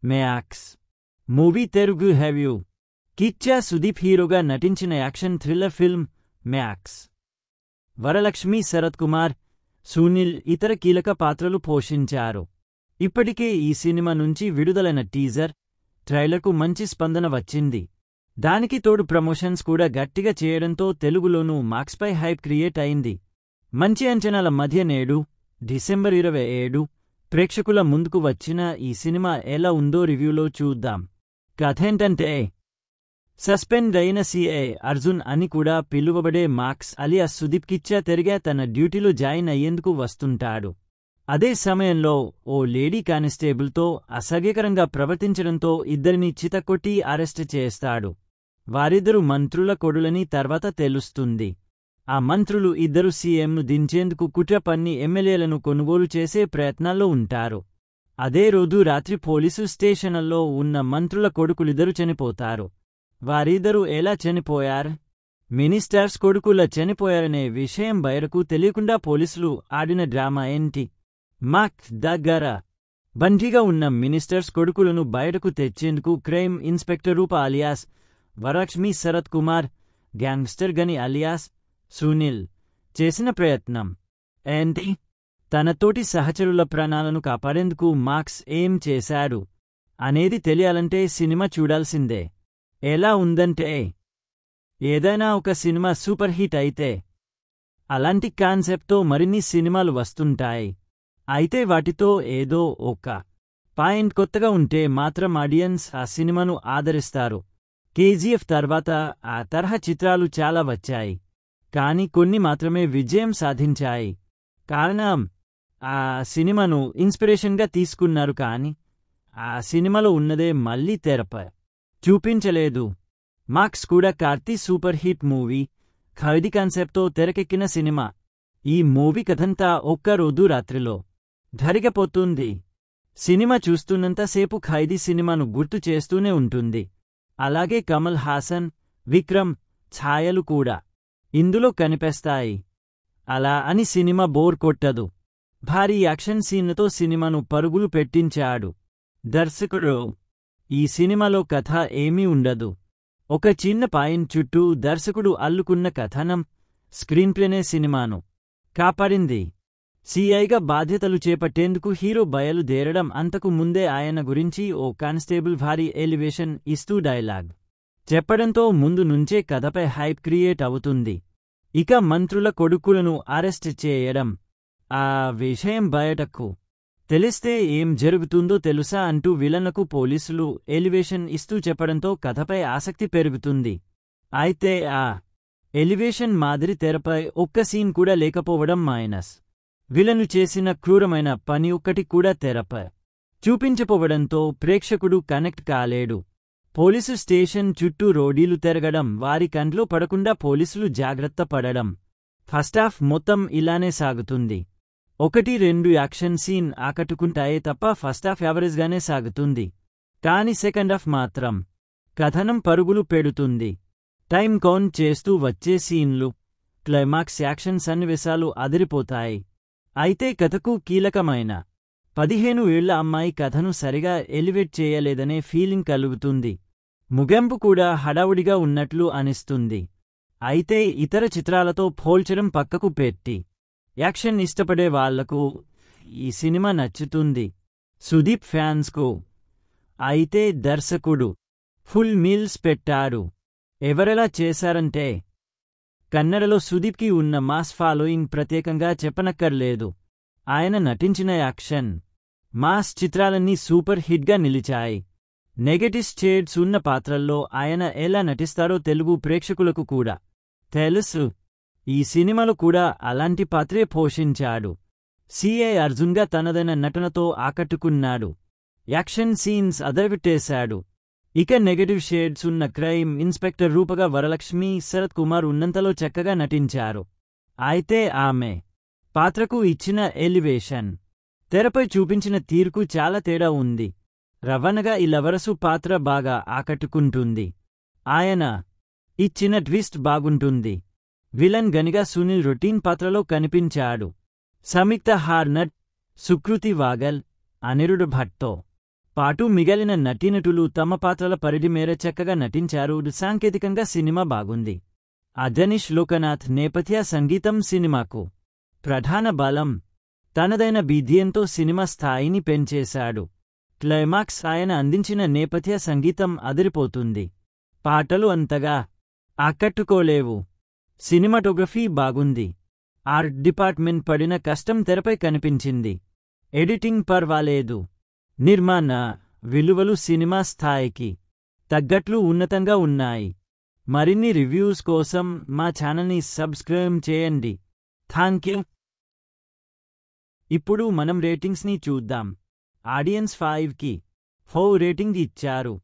Max movie Telugu review Kichcha Sudeep హీరోగా నటించిన action thriller film Max. Varalakshmi, Sarath Kumar, Sunil ఇతర కీలక పాత్రలు పోషించారు. ఇప్పటికే ఈ సినిమా నుంచి విడుదలైన టీజర్, ట్రైలర్కు మంచి స్పందన వచ్చింది. దానికి తోడు ప్రమోషన్స్ కూడా గట్టిగా చేయడంతో తెలుగులోనూ మాక్స్పై హైప్ క్రియేట్ అయింది. మంచి అంచనాల మధ్య నేడు డిసెంబర్ 27 ప్రేక్షకుల ముందుకు వచ్చిన ఈ సినిమా ఎలా ఉందో రివ్యూలో చూద్దాం. కథేంటంటే, సస్పెండ్ అయిన సిఐ అర్జున్ అని కూడా పిలువబడే మాక్స్ అలియాస్ సుదీప్ కిచ్చా తిరిగా తన డ్యూటీలో జాయిన్ అయ్యేందుకు వస్తుంటాడు. అదే సమయంలో ఓ లేడీ కానిస్టేబుల్తో అసహ్యకరంగా ప్రవర్తించడంతో ఇద్దరిని చితకొట్టి అరెస్ట్ చేస్తాడు. వారిద్దరు మంత్రుల కొడులని తర్వాత తెలుస్తుంది. ఆ మంత్రులు ఇద్దరు సీఎంను దించేందుకు కుట్ర పన్ని ఎమ్మెల్యేలను కొనుగోలు చేసే ప్రయత్నాల్లో ఉంటారు. అదే రోజు రాత్రి పోలీసు స్టేషన్లో ఉన్న మంత్రుల కొడుకులిద్దరు చనిపోతారు. వారిద్దరూ ఎలా చనిపోయారు? మినిస్టర్స్ కొడుకుల చనిపోయారనే విషయం బయటకు తెలియకుండా పోలీసులు ఆడిన డ్రామా ఏంటి? మాక్స్ దగ్గర బందీగా ఉన్న మినిస్టర్స్ కొడుకులను బయటకు తెచ్చేందుకు క్రైమ్ ఇన్స్పెక్టర్ రూప అలియాస్ వరలక్ష్మి, శరత్ కుమార్, గ్యాంగ్స్టర్ గని అలియాస్ సునీల్ చేసిన ప్రయత్నం ఏంటి? తన తోటి సహచరుల ప్రాణాలను కాపాడేందుకు మాక్స్ ఏం చేశాడు అనేది తెలియాలంటే సినిమా చూడాల్సిందే. ఎలా ఉందంటే, ఏదైనా ఒక సినిమా సూపర్ హిట్ అయితే అలాంటి కాన్సెప్ట్తో మరిన్ని సినిమాలు వస్తుంటాయి. అయితే వాటితో ఏదో ఒక పాయింట్ కొత్తగా ఉంటే మాత్రం ఆడియన్స్ ఆ సినిమాను ఆదరిస్తారు. కేజీఎఫ్ తర్వాత ఆ తరహా చిత్రాలు చాలా వచ్చాయి, కానీ కొన్ని మాత్రమే విజయం సాధించాయి. కారణం, ఆ సినిమాను ఇన్స్పిరేషన్గా తీసుకున్నారు, కానీ ఆ సినిమాలో ఉన్నదే మళ్లీ తెరపై చూపించలేదు. మాక్స్ కూడా కార్తీ సూపర్ హిట్ మూవీ ఖైదీ కాన్సెప్ట్తో తెరకెక్కిన సినిమా. ఈ మూవీ కథంతా ఒక్కరోజు రాత్రిలో జరిగిపోతుంది. సినిమా చూస్తున్నంతసేపు ఖైదీ సినిమాను గుర్తు చేస్తూనే ఉంటుంది. అలాగే కమల్ హాసన్, విక్రమ్ ఛాయలు కూడా ఇందులో కనిపిస్తాయి. అలా అని సినిమా బోర్ కొట్టదు. భారీ యాక్షన్ సీన్లతో సినిమాను పరుగులు పెట్టించాడు దర్శకుడు. ఈ సినిమాలో కథ ఏమీ ఉండదు. ఒక చిన్న పాయింట్ చుట్టూ దర్శకుడు అల్లుకున్న కథనం, స్క్రీన్ప్లేనే సినిమాను కాపాడింది. సిఐగా బాధ్యతలు చేపట్టేందుకు హీరో బయలుదేరడం, అంతకు ముందే ఆయన గురించి ఓ కానిస్టేబుల్ భారీ ఎలివేషన్ ఇస్తూ డైలాగ్ చెప్పడంతో ముందు నుంచే కథపై హైప్ క్రియేట్ అవుతుంది. ఇక మంత్రుల కొడుకులను అరెస్ట్ చేయడం, ఆ విషయం బయటకు తెలిస్తే ఏం జరుగుతుందో తెలుసా అంటూ విలన్లకు పోలీసులు ఎలివేషన్ ఇస్తూ చెప్పడంతో కథపై ఆసక్తి పెరుగుతుంది. అయితే ఆ ఎలివేషన్ మాదిరి తెరపై ఒక్క సీన్ కూడా లేకపోవడం మైనస్. విలను చేసిన క్రూరమైన పని ఒక్కటి కూడా తెరపై చూపించపోవడంతో ప్రేక్షకుడు కనెక్ట్ కాలేడు. పోలీసు స్టేషన్ చుట్టూ రోడీలు తిరగడం, వారి కంట్లో పడకుండా పోలీసులు జాగ్రత్త పడడం. ఫస్టాఫ్ మొత్తం ఇలానే సాగుతుంది. 1-2 యాక్షన్ సీన్ ఆకట్టుకుంటాయే తప్ప ఫస్టాఫ్ యావరేజ్గానే సాగుతుంది. కానీ సెకండాఫ్ మాత్రం కథనం పరుగులు పెడుతుంది. టైం కౌంట్ చేస్తూ వచ్చే సీన్లు, క్లైమాక్స్ యాక్షన్ సన్నివేశాలు అదిరిపోతాయి. అయితే కథకు కీలకమైన 15 ఏళ్ల అమ్మాయి కథను సరిగా ఎలివేట్ చేయలేదనే ఫీలింగ్ కలుగుతుంది. ముగింపు కూడా హడావుడిగా ఉన్నట్లు అనిస్తుంది. అయితే ఇతర చిత్రాలతో పోల్చడం పక్కకు పెట్టి యాక్షన్ ఇష్టపడే వాళ్లకు ఈ సినిమా నచ్చుతుంది. సుదీప్ ఫ్యాన్స్కు అయితే దర్శకుడు ఫుల్ మీల్స్ పెట్టాడు. ఎవరెలా చేశారంటే, కన్నడలో సుదీప్కి ఉన్న మాస్ ఫాలోయింగ్ ప్రత్యేకంగా చెప్పనక్కర్లేదు. ఆయన నటించిన యాక్షన్, మాస్ చిత్రాలన్నీ సూపర్ హిట్గా నిలిచాయి. నెగటివ్ షేడ్స్ ఉన్న పాత్రల్లో ఆయన ఎలా నటిస్తారో తెలుగు ప్రేక్షకులకు కూడా తెలుసు. ఈ సినిమాలో కూడా అలాంటి పాత్రే పోషించాడు. సిఐ అర్జున్గా తనదైన నటనతో ఆకట్టుకున్నాడు. యాక్షన్ సీన్స్ అదరగొట్టేశాడు. ఇక నెగటివ్ షేడ్స్ ఉన్న క్రైమ్ ఇన్స్పెక్టర్ రూపగా వరలక్ష్మి, శరత్ కుమార్ ఉన్నంతలో చక్కగా నటించారు. అయితే ఆమె పాత్రకు ఇచ్చిన ఎలివేషన్, తెరపై చూపించిన తీరుకు చాలా తేడా ఉంది. రవణగా ఇలవరసు పాత్ర బాగా ఆకట్టుకుంటుంది. ఆయన ఇచ్చిన ట్విస్ట్ బాగుంటుంది. విలన్ గనిగా సునీల్ రొటీన్ పాత్రలో కనిపించాడు. సంయుక్త హార్నట్, సుకృతి వాగల్, అనిరుడ్ భట్తో పాటు మిగిలిన నటీనటులు తమ పాత్రల పరిధి మేర చక్కగా నటించారు. సాంకేతికంగా సినిమా బాగుంది. అజనీష్ లోకనాథ్ నేపథ్య సంగీతం సినిమాకు ప్రధాన బలం. తనదైన బీజిఎంతో సినిమా స్థాయిని పెంచేశాడు. క్లైమాక్స్ ఆయన అందించిన నేపథ్య సంగీతం అదిరిపోతుంది. పాటలు అంతగా ఆకట్టుకోలేవు. సినిమాటోగ్రఫీ బాగుంది. ఆర్ట్ డిపార్ట్మెంట్ పడిన కష్టం తెరపై కనిపించింది. ఎడిటింగ్ పర్వాలేదు. నిర్మాణ విలువలు సినిమా స్థాయికి తగ్గట్లు ఉన్నతంగా ఉన్నాయి. మరిన్ని రివ్యూస్ కోసం మా ఛానల్ని సబ్స్క్రైబ్ చేయండి. Thank you. ఇప్పుడు మనం రేటింగ్స్ని చూద్దాం. ఆడియన్స్ 5కి 4 రేటింగ్ ఇచ్చారు.